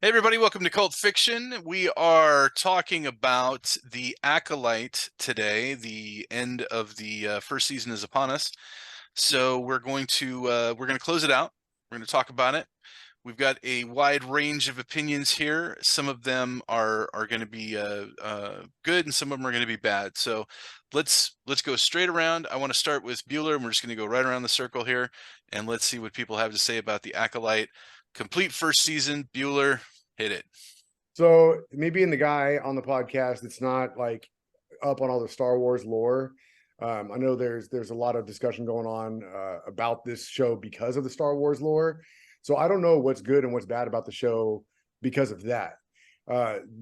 Hey everybody, welcome to Cult Fiction. We are talking about the Acolyte today. The end of the first season is upon us. So we're going to close it out. We're going to talk about it. We've got a wide range of opinions here. Some of them are going to be good, and some of them are going to be bad. So let's go straight around. I want to start with Bueller, and we're just going to go right around the circle here, and let's see what people have to say about the Acolyte. Complete first season. Bueller, hit it. So me being the guy on the podcast that's not like up on all the Star Wars lore, I know there's a lot of discussion going on about this show because of the Star Wars lore. So I don't know what's good and what's bad about the show because of that.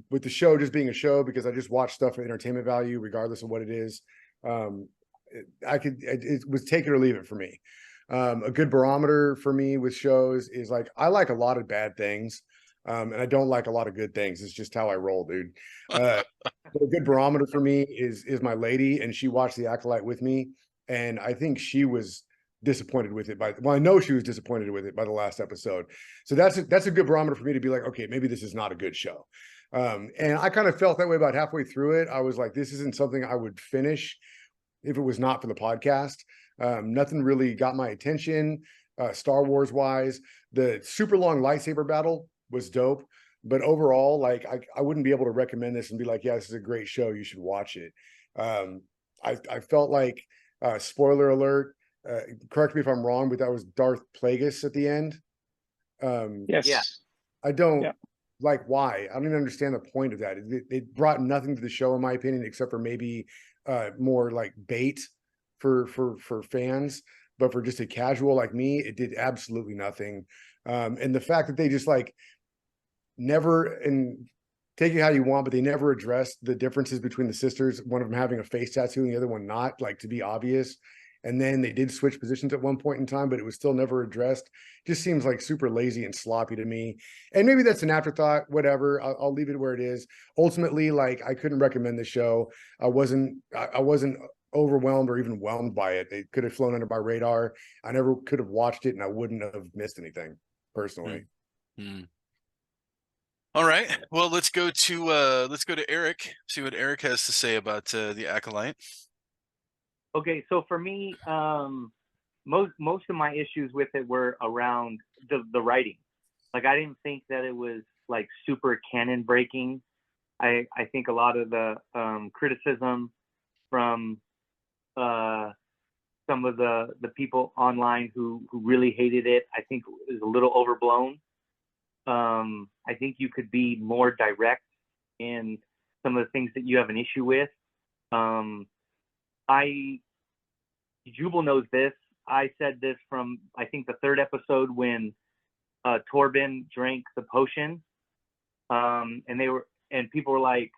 With the show just being a show, because I just watch stuff for entertainment value, regardless of what it is. It was take it or leave it for me. A good barometer for me with shows is like I like a lot of bad things. And I don't like a lot of good things. It's just how I roll, dude. But a good barometer for me is my lady, and she watched The Acolyte with me, and I think she was disappointed with it. I know she was disappointed with it by the last episode. So that's a good barometer for me to be like, okay, maybe this is not a good show. And I kind of felt that way about halfway through it. I was like, this isn't something I would finish if it was not for the podcast. Nothing really got my attention, Star Wars wise. The super long lightsaber battle was dope, but overall, like I wouldn't be able to recommend this and be like, yeah, this is a great show, you should watch it. I felt like spoiler alert, correct me if I'm wrong, but that was Darth Plagueis at the end. Yes. Yeah. I don't like why. I don't even understand the point of that. It brought nothing to the show, in my opinion, except for maybe more like bait for fans. But for just a casual like me, it did absolutely nothing. And the fact that they just like never, and take it how you want, but they never addressed the differences between the sisters, one of them having a face tattoo and the other one not, like to be obvious. And then they did switch positions at one point in time, but it was still never addressed. Just seems like super lazy and sloppy to me. And maybe that's an afterthought, whatever. I'll leave it where it is. Ultimately, like I couldn't recommend the show. I wasn't overwhelmed or even whelmed by it. It could have flown under my radar. I never could have watched it, and I wouldn't have missed anything personally. Mm-hmm. All right. Well, let's go to Eric. See what Eric has to say about the Acolyte. Okay, so for me, most of my issues with it were around the writing. Like I didn't think that it was like super canon breaking. I think a lot of the criticism from some of the people online who really hated it, I think is a little overblown. I think you could be more direct in some of the things that you have an issue with. Jubal knows this. I said this from, I think, the third episode when Torben drank the potion. And people were like,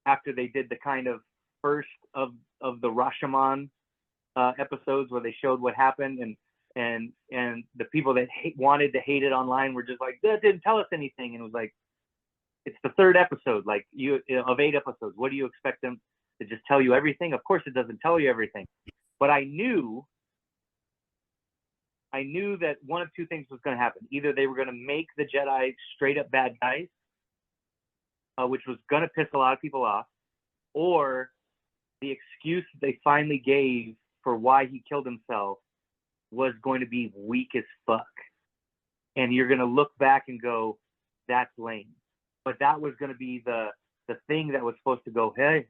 after they did the kind of first of the Rashomon episodes where they showed what happened, and the people that wanted to hate it online were just like, that didn't tell us anything. And it was like, it's the third episode, like of 8 episodes. What do you expect them to just tell you everything? Of course it doesn't tell you everything. But I knew that one of two things was going to happen. Either they were going to make the Jedi straight up bad guys, which was going to piss a lot of people off, or the excuse they finally gave for why he killed himself was going to be weak as fuck. And you're going to look back and go, that's lame. But that was going to be the thing that was supposed to go, hey,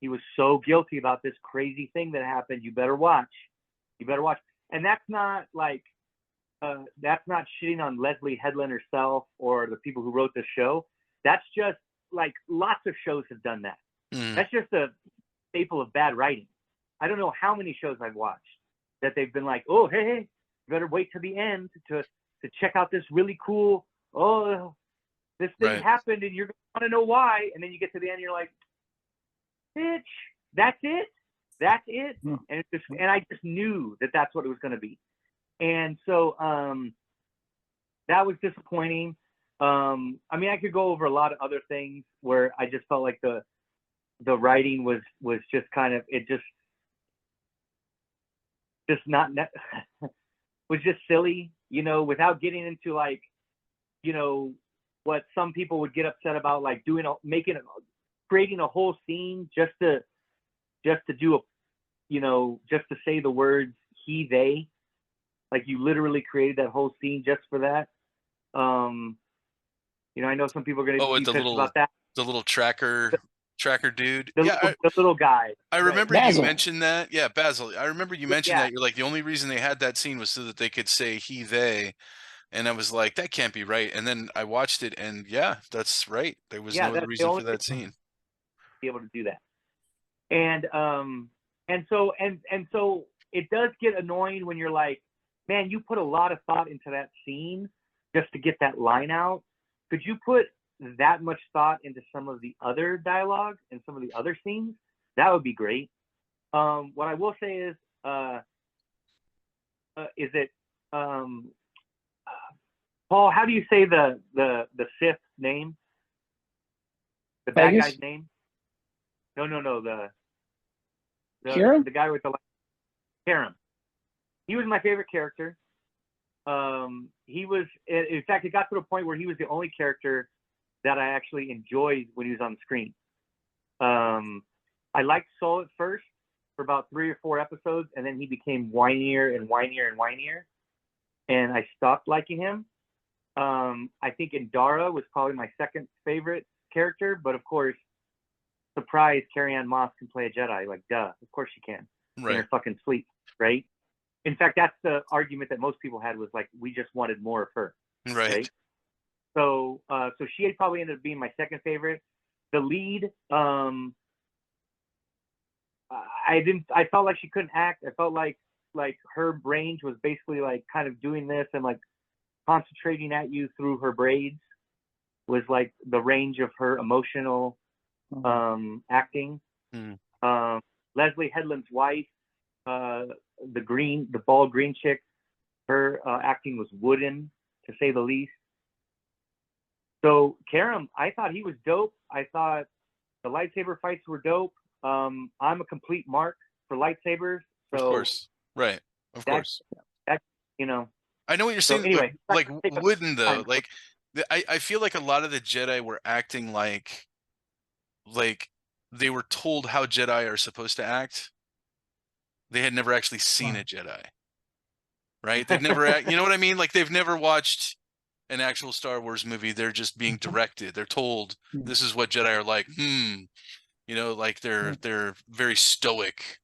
he was so guilty about this crazy thing that happened. You better watch. And that's not like, that's not shitting on Leslie Headland herself or the people who wrote the show. That's just like lots of shows have done that. That's just a staple of bad writing. I don't know how many shows I've watched that they've been like, oh, hey, you better wait to the end to check out this really cool, this thing happened and you're going to want to know why. And then you get to the end and you're like, bitch, that's it. And I just knew that that's what it was going to be. And so that was disappointing. I mean, I could go over a lot of other things where I just felt like the writing was just kind of, it just not was just silly, you know, without getting into like you know, what some people would get upset about, like creating a whole scene just to do a, you know, just to say the words he, they, like you literally created that whole scene just for that. You know, I know some people are going to be pissed about that. The little tracker dude. The little guy. I remember Basil. you mentioned that. Yeah, Basil. I remember you mentioned that. You're like, the only reason they had that scene was so that they could say he, they. And I was like, that can't be right. And then I watched it, and yeah, that's right. There was no other reason for that scene. Be able to do that. And so it does get annoying when you're like, man, you put a lot of thought into that scene just to get that line out. Could you put that much thought into some of the other dialogue and some of the other scenes? That would be great. What I will say is it Paul, how do you say the Sith name? The bad Vegas? guy's name? No, the Kieran? the guy with the Karen. He was my favorite character. He was, in fact, it got to the point where he was the only character that I actually enjoyed when he was on the screen. I liked Saul at first for about 3 or 4 episodes, and then he became whinier and whinier and whinier, and I stopped liking him. I think Indara was probably my second favorite character, but of course, surprise, Carrie-Ann Moss can play a Jedi. Like, duh, of course she can. Right. In her fucking sleep, right? In fact, that's the argument that most people had, was like, we just wanted more of her. Right. So she had probably ended up being my second favorite. The lead, I felt like she couldn't act. I felt like her range was basically like kind of doing this and like concentrating at you through her braids was like the range of her emotional acting. Leslie Headland's wife, the bald green chick, her acting was wooden, to say the least. So Karam, I thought he was dope. I thought the lightsaber fights were dope. I'm a complete mark for lightsabers. So of course. Right. Of course. That's, you know. I know what you're saying. Anyway, like wooden though. Like I feel like a lot of the Jedi were acting like they were told how Jedi are supposed to act. They had never actually seen a Jedi. Right? They've never you know what I mean? Like they've never watched an actual Star Wars movie. They're just being directed. They're told this is what Jedi are like. You know, like they're very stoic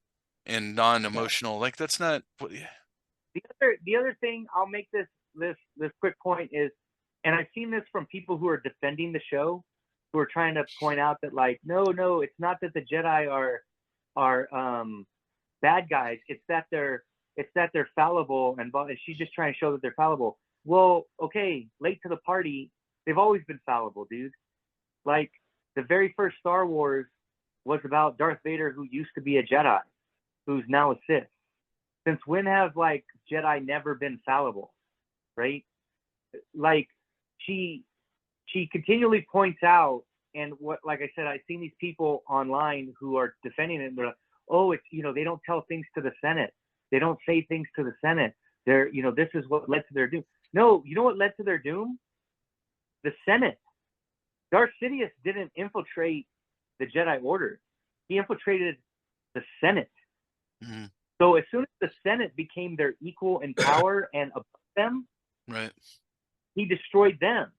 and non-emotional. Like that's not what. The other thing, I'll make this quick point is, and I've seen this from people who are defending the show, who are trying to point out that like, no, it's not that the Jedi are bad guys. It's that they're fallible, and she's just trying to show that they're fallible. Well, okay, late to the party. They've always been fallible, dude. Like the very first Star Wars was about Darth Vader, who used to be a Jedi, who's now a Sith. Since when have like Jedi never been fallible, right? Like she continually points out, and what, like I said, I've seen these people online who are defending it, and they're like, oh, it's, you know, they don't tell things to the Senate. They don't say things to the Senate. They're, you know, this is what led to their doom. No, you know what led to their doom? The Senate. Darth Sidious didn't infiltrate the Jedi Order. He infiltrated the Senate. So as soon as the Senate became their equal in power and above them, right, he destroyed them.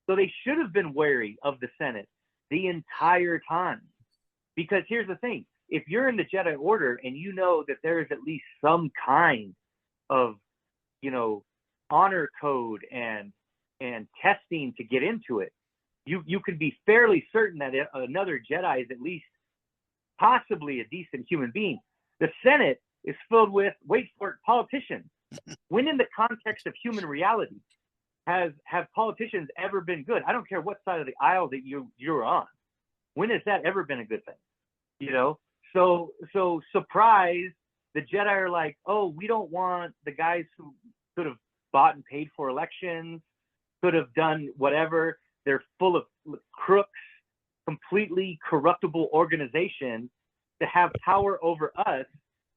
So they should have been wary of the Senate the entire time. Because here's the thing. If you're in the Jedi Order and you know that there is at least some kind of, you know, honor code and testing to get into it, you could be fairly certain that another Jedi is at least possibly a decent human being. The Senate is filled with, wait for it, politicians. When in the context of human reality have politicians ever been good? I don't care what side of the aisle that you're on. When has that ever been a good thing? You know? So surprise, the Jedi are like, oh, we don't want the guys who could have bought and paid for elections, could have done whatever. They're full of crooks, completely corruptible organization to have power over us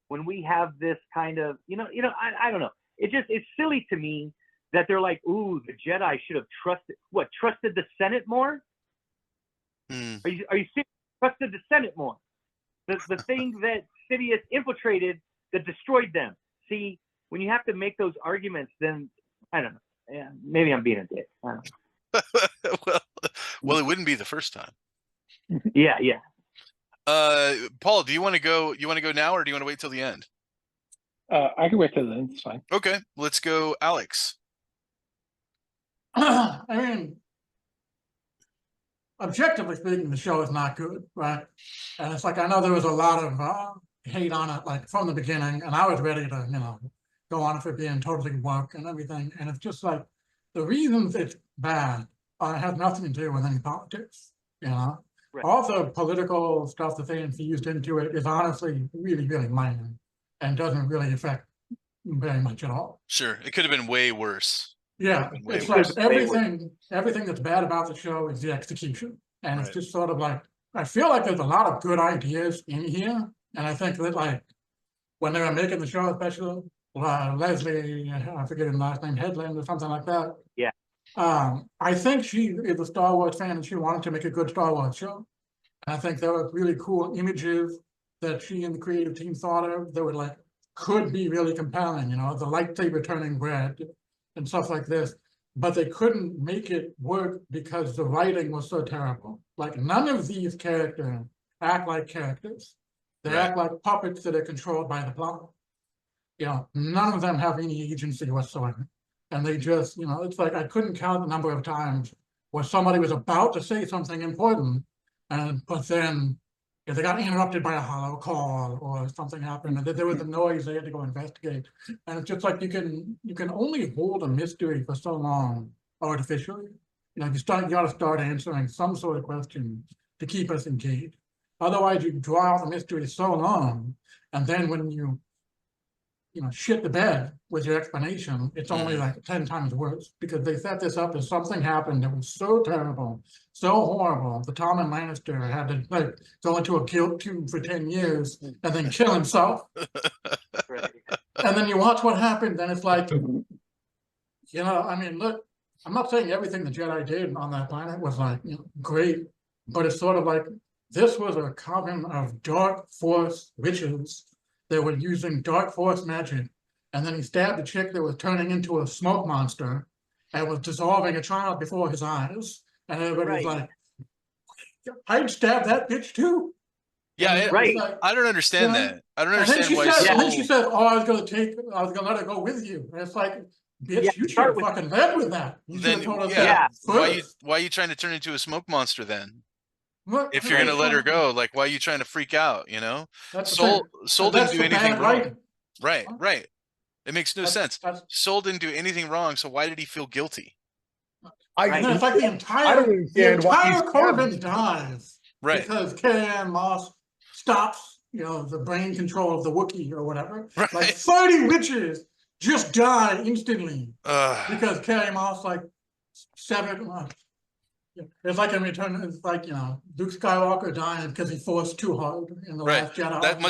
when we have this kind of, I don't know. It's silly to me that they're like, ooh, the Jedi should have trusted the Senate more? Mm. Are you serious? Trusted the Senate more? The thing that Sidious infiltrated that destroyed them. See, when you have to make those arguments, then I don't know. Yeah, maybe I'm being a dick. I don't know. well, it wouldn't be the first time. Yeah. Paul, do you want to go? You want to go now, or do you want to wait till the end? I can wait till then. It's fine. Okay, let's go, Alex. I mean, objectively speaking, the show is not good, right? And it's like, I know there was a lot of hate on it, like from the beginning, and I was ready to, go on for being totally woke and everything. And it's just like, the reasons it's bad has nothing to do with any politics, Right. All the political stuff that they infused into it is honestly really, really minor and doesn't really affect very much at all. Sure, it could have been way worse. Yeah, Way it's worse. like everything that's bad about the show is the execution. And it's Right. just sort of like, I feel like there's a lot of good ideas in here. And I think that like, when they were making the show, especially Leslie, I forget his last name, Headland or something like that. Yeah. I think she is a Star Wars fan and she wanted to make a good Star Wars show. And I think there were really cool images that she and the creative team thought of that would like, could be really compelling, the lightsaber turning red and stuff like this, but they couldn't make it work because the writing was so terrible. Like none of these characters act like characters. They Right. act like puppets that are controlled by the plot. None of them have any agency whatsoever. And they just, it's like I couldn't count the number of times where somebody was about to say something important, but then if they got interrupted by a hollow call or something happened, and there was a noise, they had to go investigate. And it's just like you can only hold a mystery for so long artificially. You got to start answering some sort of questions to keep us engaged. Otherwise, you draw out the mystery so long, and then when you shit the bed with your explanation, it's only like 10 times worse because they set this up as something happened that was so terrible, so horrible. The Tom and Lannister had to like go into a guilt tube for 10 years and then kill himself. Right. And then you watch what happened, and it's like, I mean, look, I'm not saying everything the Jedi did on that planet was like great, but it's sort of like this was a coven of dark force witches. They were using dark force magic, and then he stabbed a chick that was turning into a smoke monster and was dissolving a child before his eyes. And everybody was like, I'd stab that bitch too. Yeah, right. Like, I don't understand that. I don't understand why. And then she said, "Oh, I was gonna let her go with you." And it's like, bitch, you should have fucking led with that. You should have told us that first. Why are you trying to turn into a smoke monster then? What? If you're gonna let her go, like, why are you trying to freak out? Soul didn't do anything wrong. Right. It makes no sense. Soul didn't do anything wrong, so why did he feel guilty? It's like the entire Corbin dies. Right. Because Carrie-Ann Moss stops, the brain control of the Wookiee or whatever. Right. Like 30 witches just die instantly because Carrie Moss like severed. It's like in Return. It's like Luke Skywalker dying because he forced too hard in the Last Jedi. That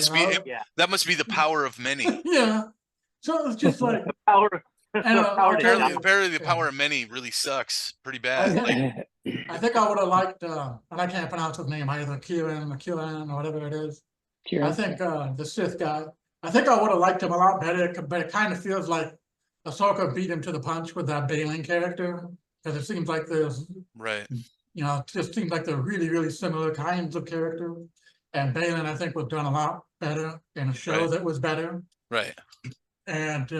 must be the power of many. Yeah. So it's just like the power. Apparently, the power of many really sucks pretty bad. I think I would have liked, and I can't pronounce his name either, Carrie-Ann or whatever it is. I think the Sith guy. I think I would have liked him a lot better, but it kind of feels like Ahsoka beat him to the punch with that Bailing character, because it seems like there's it just seems like they're really, really similar kinds of characters. And Bailing, I think, was done a lot better in a show that was better. Right. And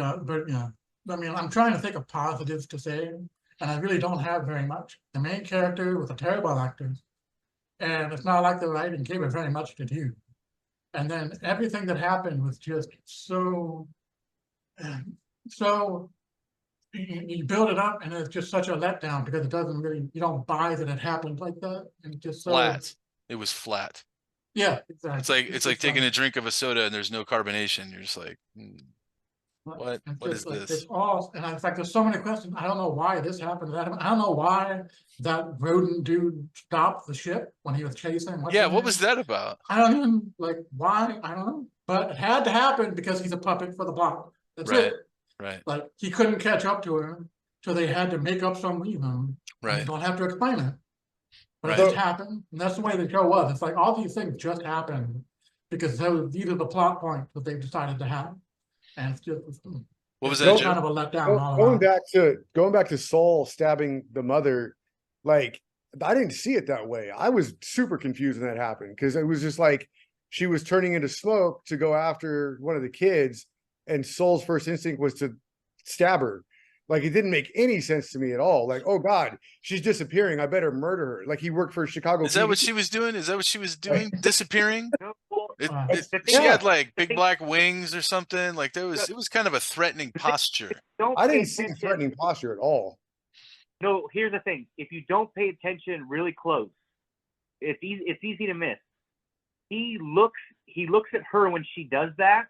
I mean, I'm trying to think of positives to say, and I really don't have very much. The main character was a terrible actor, and it's not like the writing gave it very much to do. And then everything that happened was just so you build it up, and it's just such a letdown because it doesn't really, you don't buy that it happened like that. And just flat. It was flat. Yeah, exactly. It's like taking a drink of a soda and there's no carbonation. You're just like, what is this? It's all, and in fact, there's so many questions. I don't know why this happened. I don't know why that rodent dude stopped the ship when he was chasing. What was that about? I don't even why. I don't know, but it had to happen because he's a puppet for the plot. That's it. Right. Like he couldn't catch up to her, so they had to make up some reason. Right. You don't have to explain it. But Right. it just happened, and that's the way the show was. It's like all these things just happened because these are the plot points that they've decided to have. And it's just What was it's that, kind Joe? of a letdown all Going around. going back to Saul stabbing the mother, like I didn't see it that way. I was super confused when that happened because it was just like she was turning into smoke to go after one of the kids, and Saul's first instinct was to stab her. Like it didn't make any sense to me at all. Like, oh God, she's disappearing. I better murder her. Like he worked for Chicago. Is that what PD. she was doing? Is that what she was doing? Disappearing? No, well, She Yeah. had like big thing- black wings or something. Like it was kind of a threatening posture. don't I pay didn't see attention. threatening posture at all. No, here's the thing. If you don't pay attention really close, it's easy to miss. He looks at her when she does that,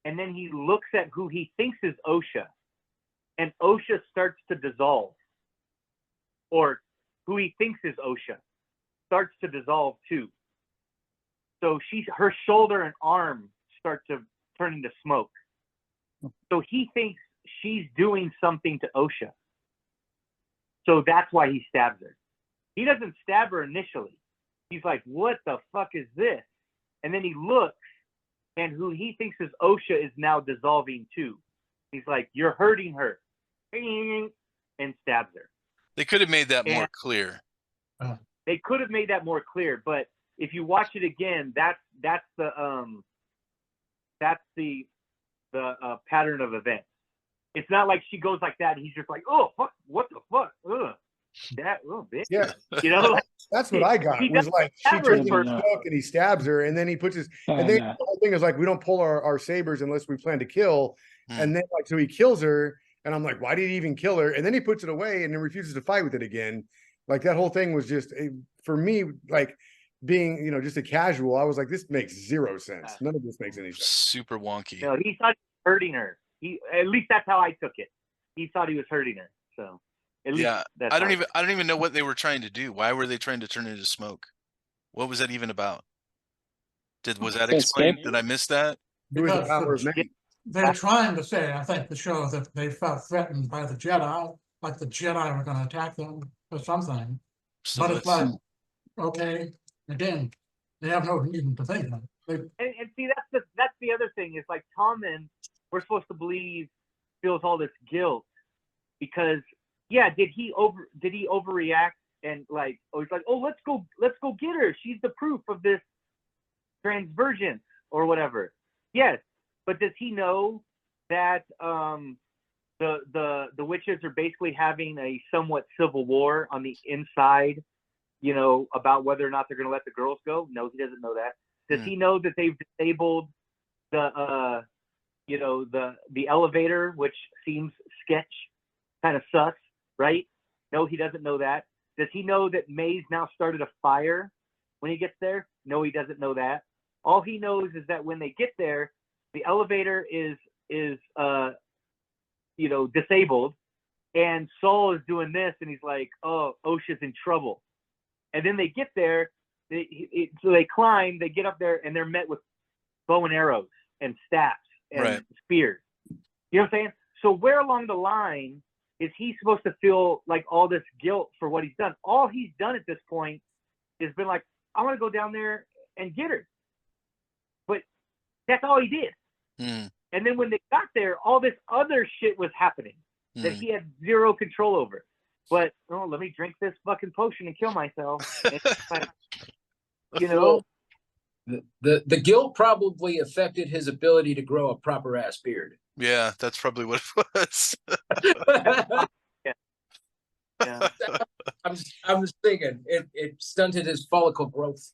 and then he looks at who he thinks is OSHA, and OSHA starts to dissolve, or who he thinks is OSHA starts to dissolve too. So her shoulder and arm start to turn into smoke. So he thinks she's doing something to OSHA. So that's why he stabs her. He doesn't stab her initially. He's like, what the fuck is this? And then he looks, and who he thinks is OSHA is now dissolving too. He's like, you're hurting her. And stabs her. They could have made that more clear. They could have made that more clear, but if you watch it again, that's the pattern of events. It's not like she goes like that and he's just like, oh fuck, what the fuck? Ugh. That bitch. Yeah. You know, That's what I got. He Was like she stab her turns into first. smoke and he stabs her, and then he puts his and then the whole thing is like we don't pull our sabers unless we plan to kill. And then like so he kills her, and I'm like, why did he even kill her? And then he puts it away and then refuses to fight with it again. Like that whole thing was just for me, like being just a casual. I was like, this makes zero sense. None of this makes any sense. Super wonky. no, he thought he was hurting her. At least that's how I took it. He thought he was hurting her. So at least Yeah, that's I don't even know what they were trying to do. Why were they trying to turn it into smoke? What was that even about? Was that explained? Did I miss that? It was the Because power of many. they're trying to say, I think, the show that they felt threatened by the Jedi, like the Jedi were going to attack them or something. So But it's let's- like, okay, again, they have no reason to think that. and see that's the other thing is like Tommen, we're supposed to believe feels all this guilt because did he overreact and like he's like, oh let's go get her, she's the proof of this transvergence or whatever. Yes, but does he know that the witches are basically having a somewhat civil war on the inside, about whether or not they're going to let the girls go? No, he doesn't know that. Does he know that they've disabled the elevator, which seems sketch, kind of sus, right? No, he doesn't know that. Does he know that May's now started a fire when he gets there? No, he doesn't know that. All he knows is that when they get there, the elevator is disabled, and Saul is doing this, and he's like, oh, OSHA's in trouble. And then they get there, so they climb, they get up there, and they're met with bow and arrows and staffs and spears. You know what I'm saying? So where along the line is he supposed to feel like all this guilt for what he's done? All he's done at this point is been like, I want to go down there and get her. But that's all he did. And then when they got there, all this other shit was happening that he had zero control over. But let me drink this fucking potion and kill myself. The guilt probably affected his ability to grow a proper ass beard. Yeah, that's probably what it was. Yeah. I'm just thinking it stunted his follicle growth.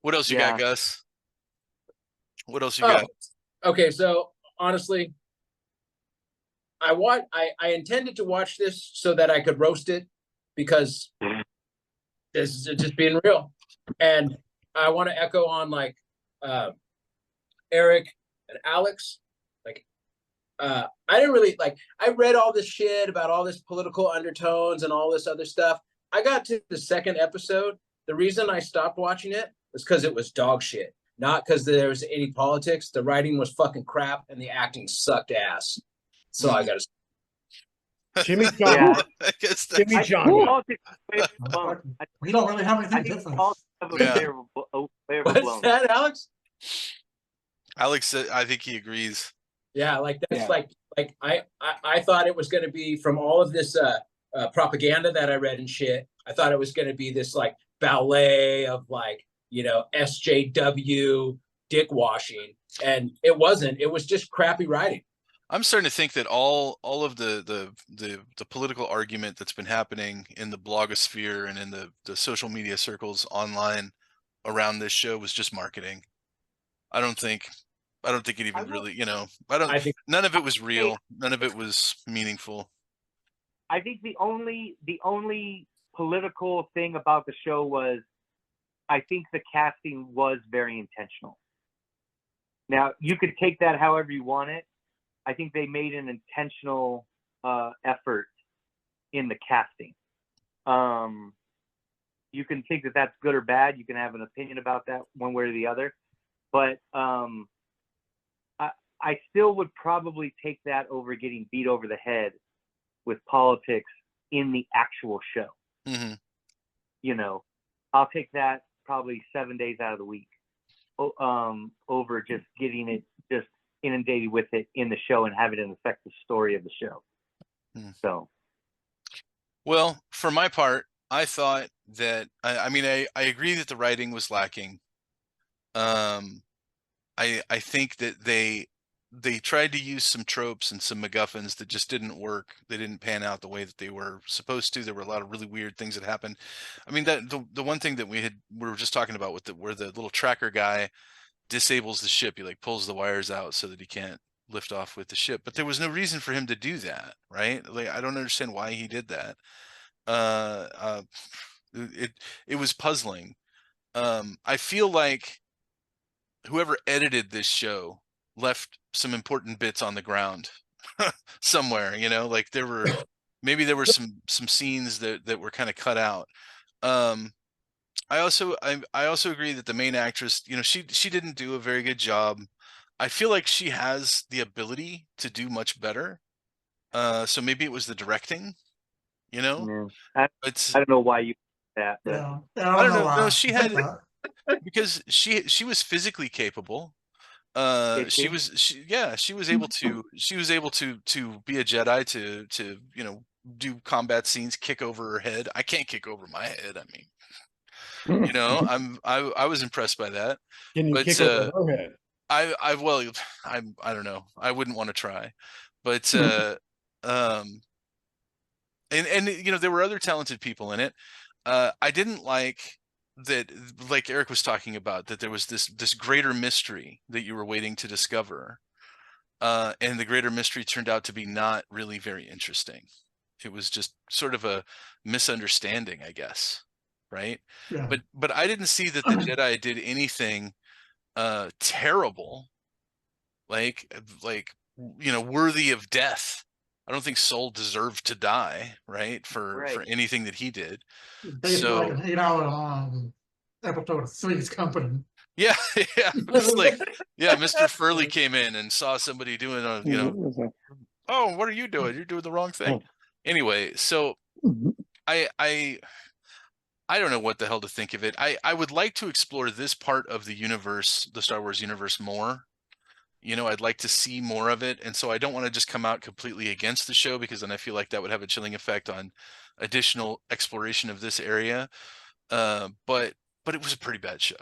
What else you got, Gus? What else you got? Okay, so honestly, I intended to watch this so that I could roast it because this is just being real. And I want to echo on like Eric and Alex. Like I didn't really I read all this shit about all this political undertones and all this other stuff. I got to the second episode. The reason I stopped watching it was because it was dog shit. Not because there was any politics. The writing was fucking crap and the acting sucked ass. So I got to. Chimichanga. Yeah. I guess that's I think Chimichanga. politics is way overblown. We don't really have anything I think different. politics have a Yeah. way What's overblown. that, Alex? Alex said, I think he agrees. Yeah, like that's Yeah. like I thought it was going to be from all of this propaganda that I read and shit. I thought it was going to be this like ballet of like, you know, SJW dick washing, and it wasn't. It was just crappy writing. I'm starting to think that all of the political argument that's been happening in the blogosphere and in the social media circles online around this show was just marketing. I don't think it even really, you know, I think none of it was real. None of it was meaningful. I think the only political thing about the show was, I think the casting was very intentional. Now, you could take that however you want it. I think they made an intentional effort in the casting. You can think that that's good or bad. You can have an opinion about that one way or the other. But I still would probably take that over getting beat over the head with politics in the actual show. Mm-hmm. You know, I'll take that probably 7 days out of the week over just getting it just inundated with it in the show and having it affect the story of the show. So, well, for my part, I thought that I mean I agree that the writing was lacking. I think that they tried to use some tropes and some MacGuffins that just didn't work. They didn't pan out the way that they were supposed to. There were a lot of really weird things that happened. I mean, that the one thing that we were just talking about with where the little tracker guy disables the ship, he like pulls the wires out so that he can't lift off with the ship. But there was no reason for him to do that, right? Like, I don't understand why he did that. It was puzzling. I feel like whoever edited this show left some important bits on the ground somewhere, you know, like maybe there were some scenes that were kind of cut out. I also agree that the main actress, you know, she didn't do a very good job. I feel like she has the ability to do much better. So maybe it was the directing, you know. I don't know why you that. But Yeah. I don't know. No, she had that. because she was physically capable. She was able to be a Jedi, to you know, do combat scenes, kick over her head. I can't kick over my head. I mean, you know, I was impressed by that. Can you But kick over her head? I don't know. I wouldn't want to try. But and you know, there were other talented people in it. I didn't like that, like Eric was talking about, that there was this greater mystery that you were waiting to discover, and the greater mystery turned out to be not really very interesting. It was just sort of a misunderstanding, I guess, right? Yeah. But I didn't see that the Jedi did anything terrible, like you know, worthy of death. I don't think Soul deserved to die, right? For anything that he did. Basically like an 8-hour episode of Three's Company. Yeah, yeah. It's like, yeah, Mr. Furley came in and saw somebody doing a, you know, oh, what are you doing? You're doing the wrong thing. Anyway, so I don't know what the hell to think of it. I would like to explore this part of the universe, the Star Wars universe, more. You know, I'd like to see more of it. And so I don't want to just come out completely against the show, because then I feel like that would have a chilling effect on additional exploration of this area. But it was a pretty bad show.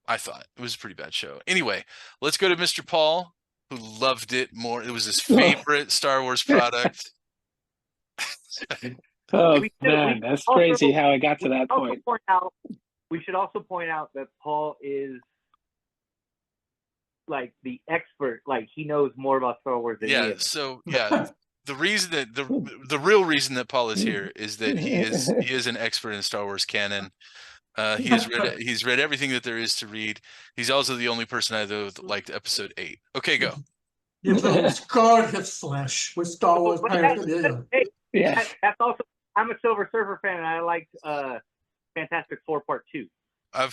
I thought it was a pretty bad show. Anyway, let's go to Mr. Paul, who loved it more. It was his favorite Star Wars product. Oh man, that's crazy how I got to that point. We should also point out that Paul is like the expert. Like, he knows more about Star Wars than Yeah. me. So yeah, the reason that the real reason that Paul is here is that he is an expert in Star Wars canon. He's read everything that there is to read. He's also the only person I know that liked episode 8. Okay, go. You scarred his flesh with Star Wars paraphernalia. Yeah, that's also. I'm a Silver Surfer fan, and I liked Fantastic Four Part 2.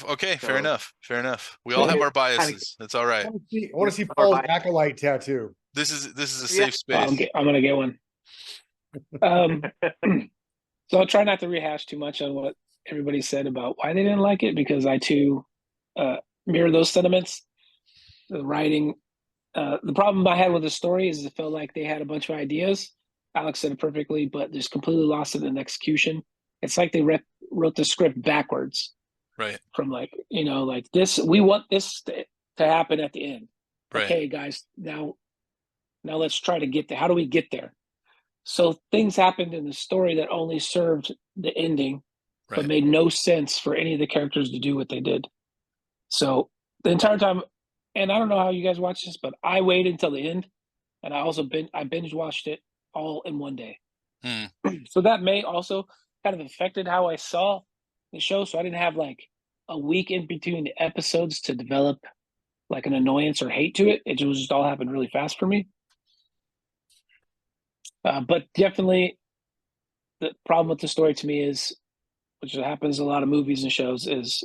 Okay, fair enough. Fair enough. We all have our biases. That's all right. I want to see Paul's acolyte tattoo. This is a safe space. I'm gonna get one. Um, so I'll try not to rehash too much on what everybody said about why they didn't like it, because I too mirror those sentiments. The writing, the problem I had with the story is it felt like they had a bunch of ideas. Alex said it perfectly, but just completely lost it in execution. It's like they wrote the script backwards. Right. From like, like this, we want this to happen at the end. Right. Okay, guys, now let's try to get there. How do we get there? So things happened in the story that only served the ending, but made no sense for any of the characters to do what they did. So the entire time, and I don't know how you guys watch this, but I waited until the end, and I also binge watched it all in one day. So that may also kind of affected how I saw the show. So I didn't have like a week in between the episodes to develop like an annoyance or hate to it. It was just all happened really fast for me. But definitely the problem with the story to me is, which happens in a lot of movies and shows, is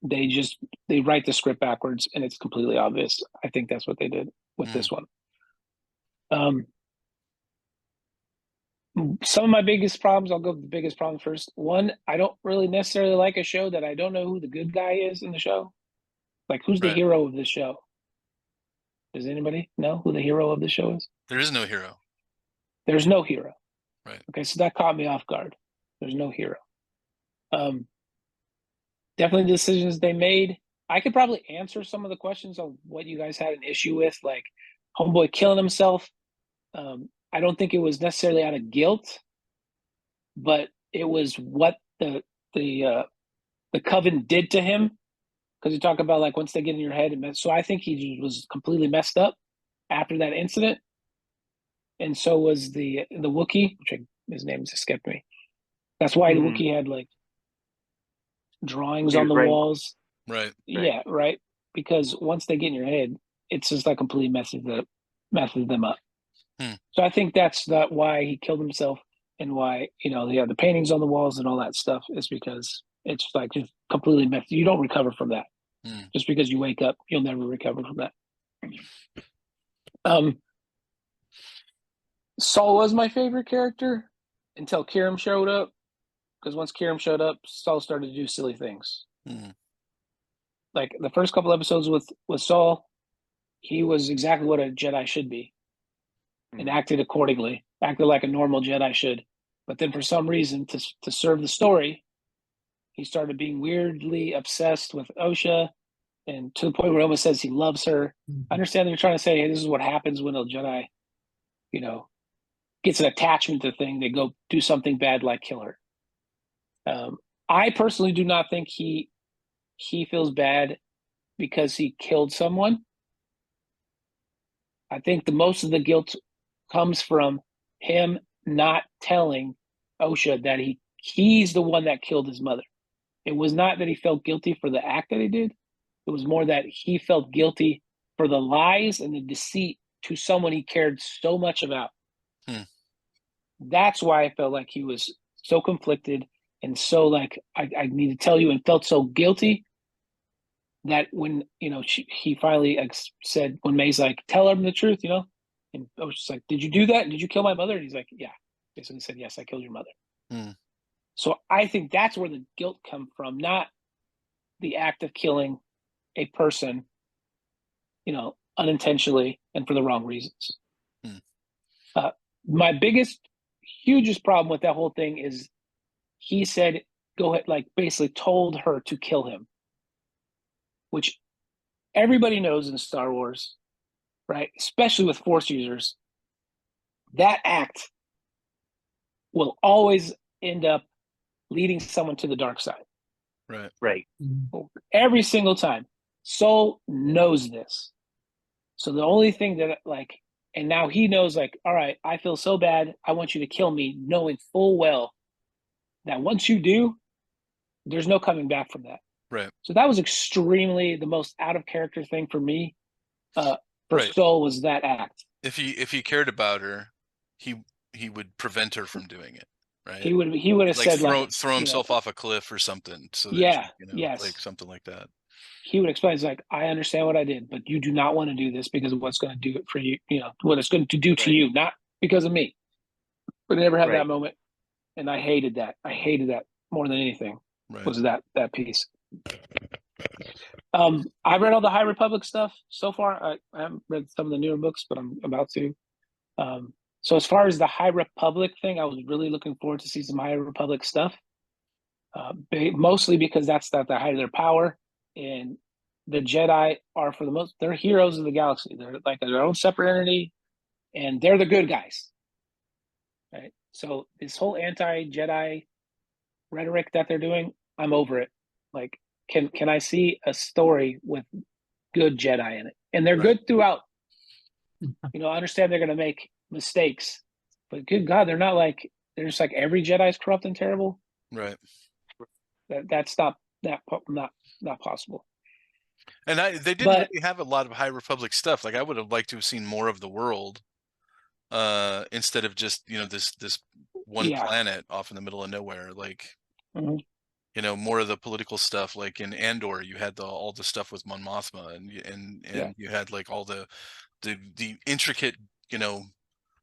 they write the script backwards, and it's completely obvious. I think that's what they did with this one. Some of my biggest problems, I'll go with the biggest problem first. One, I don't really necessarily like a show that I don't know who the good guy is in the show. Like, who's the hero of this show? Does anybody know who the hero of the show is? There is no hero. There's no hero. Right. Okay, so that caught me off guard. There's no hero. Definitely the decisions they made. I could probably answer some of the questions of what you guys had an issue with, like homeboy killing himself. I don't think it was necessarily out of guilt, but it was what the coven did to him. Because you talk about like once they get in your head, so I think he was completely messed up after that incident, and so was the Wookiee, which his name just escaped me. That's why the Wookiee had like drawings on the walls. Right. Yeah, right. Because once they get in your head, it's just like completely messes them up. So I think that's why he killed himself, and why they have the paintings on the walls and all that stuff, is because it's like just completely messed. You don't recover from that. Just because you wake up, you'll never recover from that. Saul was my favorite character until Kiram showed up. Because once Kiram showed up, Saul started to do silly things. Like the first couple episodes with Saul, he was exactly what a Jedi should be, and acted accordingly, acted like a normal Jedi should. But then for some reason, to serve the story, he started being weirdly obsessed with Osha, and to the point where he almost says he loves her. I understand they're trying to say, hey, this is what happens when a Jedi, gets an attachment to the thing. They go do something bad like kill her. I personally do not think he feels bad because he killed someone. I think the most of the guilt comes from him not telling Osha that he's the one that killed his mother. It was not that he felt guilty for the act that he did. It was more that he felt guilty for the lies and the deceit to someone he cared so much about. That's why I felt like he was so conflicted, and so like I need to tell you, and felt so guilty that when he finally said, when May's like, tell him the truth, and I was just like, did you do that? Did you kill my mother? And he's like, yeah. Basically said, yes, I killed your mother. So I think that's where the guilt comes from, not the act of killing a person, unintentionally and for the wrong reasons. My hugest problem with that whole thing is he said, go ahead, like basically told her to kill him, which everybody knows in Star Wars, right? Especially with Force users, that act will always end up leading someone to the dark side. Right. Every single time. Soul knows this. So the only thing that and now he knows, like, all right, I feel so bad. I want you to kill me, knowing full well that once you do, there's no coming back from that. Right. So that was extremely the most out of character thing for me. For Soul was that act. If he cared about her, he would prevent her from doing it. Right. He would have said throw himself off a cliff or something. So that yes, like something like that. He would explain, it's like, I understand what I did, but you do not want to do this because of what's going to do it for you, what it's going to do to you, not because of me. but they never had Right. that moment, and I hated that. I hated that more than anything. Right. Was that piece. I read all the High Republic stuff so far. I haven't read some of the newer books, but I'm about to. So as far as the High Republic thing, I was really looking forward to see some High Republic stuff. Mostly because that's at the height of their power, and the Jedi are, for the most, they're heroes of the galaxy. They're like their own separate entity, and they're the good guys. Right. So this whole anti-Jedi rhetoric that they're doing, I'm over it. Like, can I see a story with good Jedi in it? And they're good throughout. I understand they're going to make mistakes, but good God, they're just like every Jedi is corrupt and terrible. Right. That's not possible. And they didn't really have a lot of High Republic stuff. Like, I would have liked to have seen more of the world, instead of just this one planet off in the middle of nowhere. Like, more of the political stuff. Like in Andor, you had all the stuff with Mon Mothma, and you had like all the intricate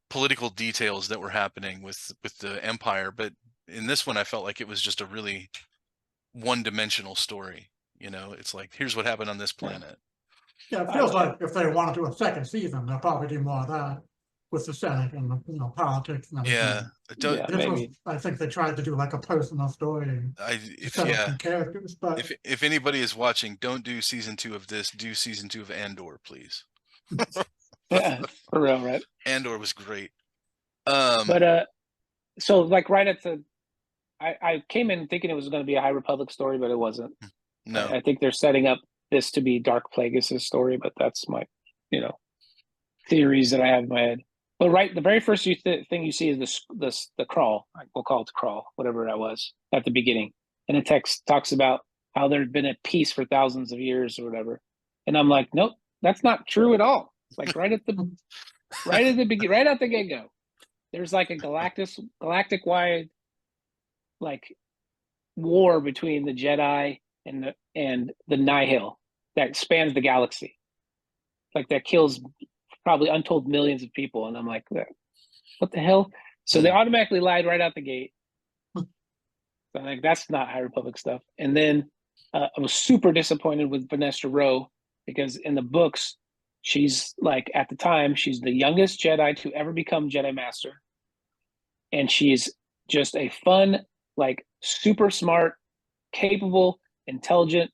political details that were happening with the Empire. But in this one, I felt like it was just a really one-dimensional story. It's like, here's what happened on this planet. Yeah, it feels like if they want to do a second season, they'll probably do more of that with the Senate and the politics and everything. Yeah, I think they tried to do like a personal story. Some characters, but if anybody is watching, don't do season 2 of this. Do season 2 of Andor, please. Yeah, for real, right? Andor was great. But so like right at the, I came in thinking it was going to be a High Republic story, but it wasn't. No, I think they're setting up this to be Dark Plagueis' story, but that's my, theories that I have in my head. But right, the very first thing you see is the crawl. We'll call it the crawl, whatever that was at the beginning, and the text talks about how there had been at peace for thousands of years or whatever. And I'm like, nope, that's not true at all. Like right at the beginning, right at the get go, there's like a galactic wide like war between the Jedi and the Nihil that spans the galaxy, like that kills probably untold millions of people. And I'm like, what the hell? So they automatically lied right out the gate. So I'm like, that's not High Republic stuff. And then I was super disappointed with Vanessa Rowe, because in the books, she's like, at the time, she's the youngest Jedi to ever become Jedi Master. And she's just a fun, like super smart, capable, intelligent,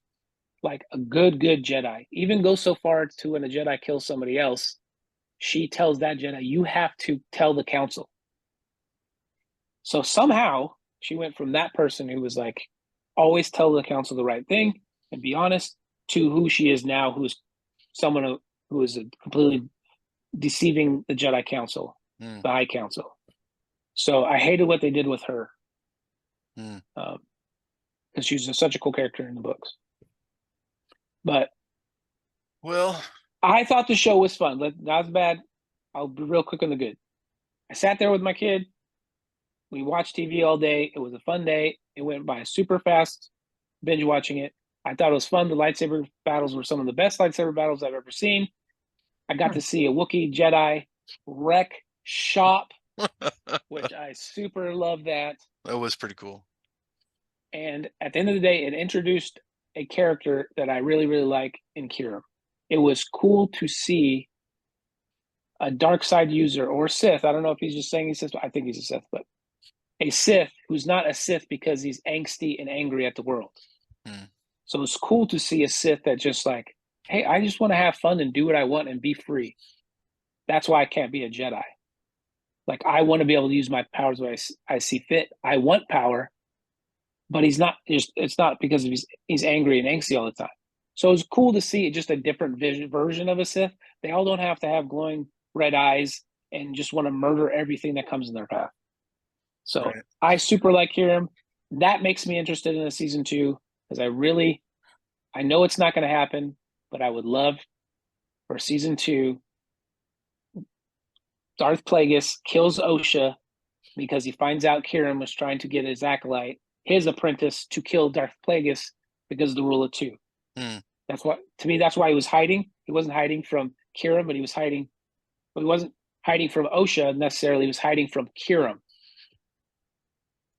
like a good Jedi. Even goes so far to when a Jedi kills somebody else, she tells that Jedi, you have to tell the council. So somehow she went from that person who was like, always tell the council the right thing and be honest, to who she is now, who's someone who is completely deceiving the Jedi Council, the High Council. So I hated what they did with her. Because she's such a cool character in the books. But I thought the show was fun. Not as bad. I'll be real quick on the good. I sat there with my kid. We watched TV all day. It was a fun day. It went by super fast, binge watching it. I thought it was fun. The lightsaber battles were some of the best lightsaber battles I've ever seen. I got to see a Wookiee Jedi wreck shop, which I super love that. That was pretty cool. And at the end of the day, it introduced a character that I really, really like in Kira. It was cool to see a dark side user or Sith. I don't know if he's just saying he's Sith. I think he's a Sith, but a Sith who's not a Sith because he's angsty and angry at the world. So it's cool to see a Sith that just like, hey, I just want to have fun and do what I want and be free. That's why I can't be a Jedi. Like, I want to be able to use my powers the way I see fit. I want power, but he's not. It's not because he's angry and angsty all the time. So it's cool to see just a different version of a Sith. They all don't have to have glowing red eyes and just want to murder everything that comes in their path. So right. I super like Hiram. That makes me interested in a season 2, because I know it's not going to happen, but I would love for season 2. Darth Plagueis kills Osha because he finds out Kieran was trying to get his acolyte, his apprentice, to kill Darth Plagueis because of the rule of 2. That's why he was hiding. He wasn't hiding from Kieran, but he wasn't hiding from Osha necessarily. He was hiding from Kieran.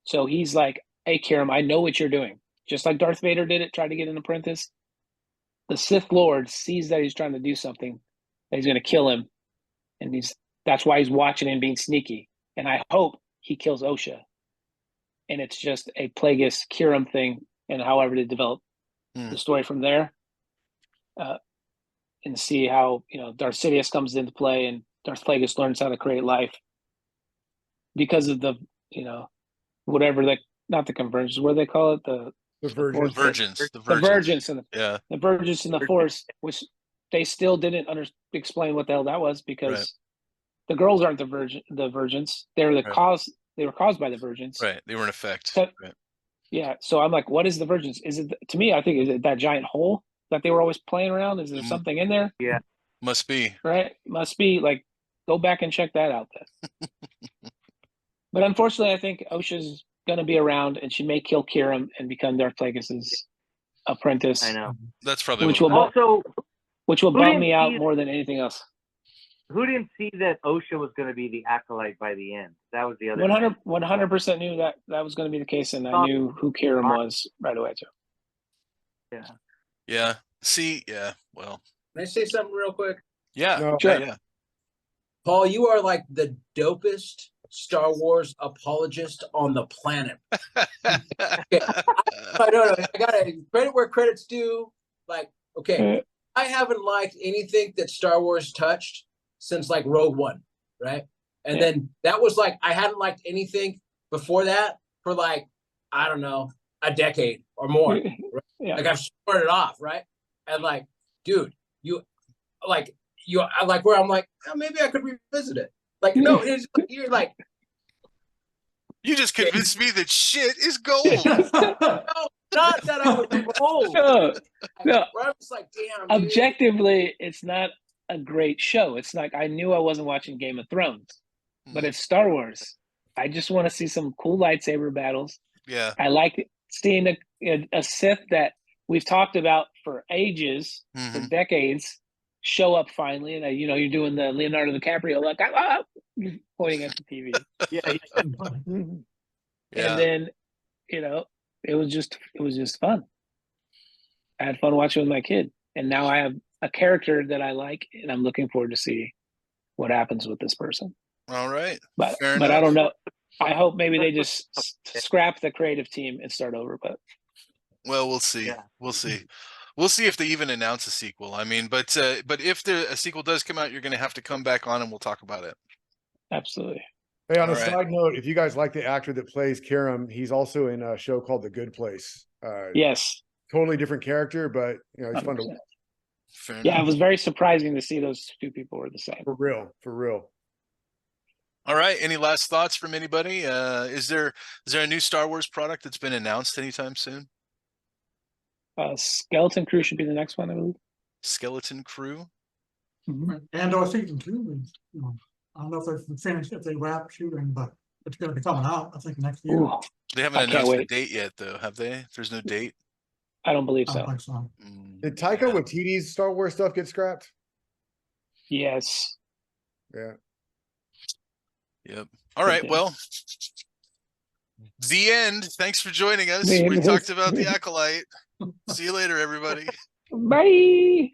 So he's like, "Hey, Kiram, I know what you're doing." Just like Darth Vader did it, tried to get an apprentice. The Sith Lord sees that he's trying to do something, that he's going to kill him, and that's why he's watching and being sneaky. And I hope he kills Osha, and it's just a Plagueis Kiram thing, and however to develop the story from there, and see how Darth Sidious comes into play, and Darth Plagueis learns how to create life because of the whatever not the convergence, what do they call it, the Virgins. The Virgins and the Virgins and the Force, which they still didn't explain what the hell that was, because the girls aren't the Virgins. They're the cause. They were caused by the Virgins. Right. They were in effect. So, yeah. So I'm like, what is the Virgins? Is it, to me, I think, is it that giant hole that they were always playing around? Is there something in there? Yeah. Must be. Right. Must be. Like, go back and check that out then. But unfortunately, I think Osha's going to be around, and she may kill Kiram and become Darth Plagueis' apprentice. I know. That's probably which will bum me out more than anything else. Who didn't see that Osha was going to be the acolyte by the end? That was the other. 100% knew that was going to be the case, and I knew who Kiram was right away too. Yeah. Yeah. See. Yeah. Well. Can I say something real quick? Yeah. No. Sure. Yeah. Paul, you are like the dopest Star Wars apologist on the planet. Okay. No. I gotta credit where credit's due. Like, okay, I haven't liked anything that Star Wars touched since like Rogue One, right? And then that was like, I hadn't liked anything before that for like, I don't know, a decade or more. Right? Yeah. Like I've sworn it off, right? And like, dude, I like where I'm like, oh, maybe I could revisit it. Like, no, you're like, you just convinced me that shit is gold. no, not that I would be gold. No. Where I'm just like, damn. Objectively, dude, it's not a great show. It's like, I knew I wasn't watching Game of Thrones, but it's Star Wars. I just want to see some cool lightsaber battles. Yeah. I like seeing a Sith that we've talked about for ages, for decades, show up finally. And you're doing the Leonardo DiCaprio, like, pointing at the TV. And then, it was just fun. I had fun watching with my kid, and now I have a character that I like, and I'm looking forward to see what happens with this person. All right. But I don't know. I hope maybe they just scrap the creative team and start over. But well, we'll see. Yeah. We'll see. We'll see if they even announce a sequel. I mean, but if a sequel does come out, you're going to have to come back on and we'll talk about it. Absolutely. Hey, on a side note, if you guys like the actor that plays Kiram, he's also in a show called The Good Place. Yes. Totally different character, but he's 100%. Fun to watch. Yeah, it was very surprising to see those two people were the same. For real. All right. Any last thoughts from anybody? Is there a new Star Wars product that's been announced anytime soon? Skeleton Crew should be the next one, I believe. Skeleton Crew? And/or season 2. I don't know if they've finished, if they wrap shooting, but it's going to be coming out, I think, next year. Ooh, they haven't announced the date yet, though, have they? There's no date? I don't believe so. I don't think so. Did Taika Waititi's Star Wars stuff get scrapped? Yes. Yeah. Yep. All right. Well, the end. Thanks for joining us. We talked about the Acolyte. See you later, everybody. Bye.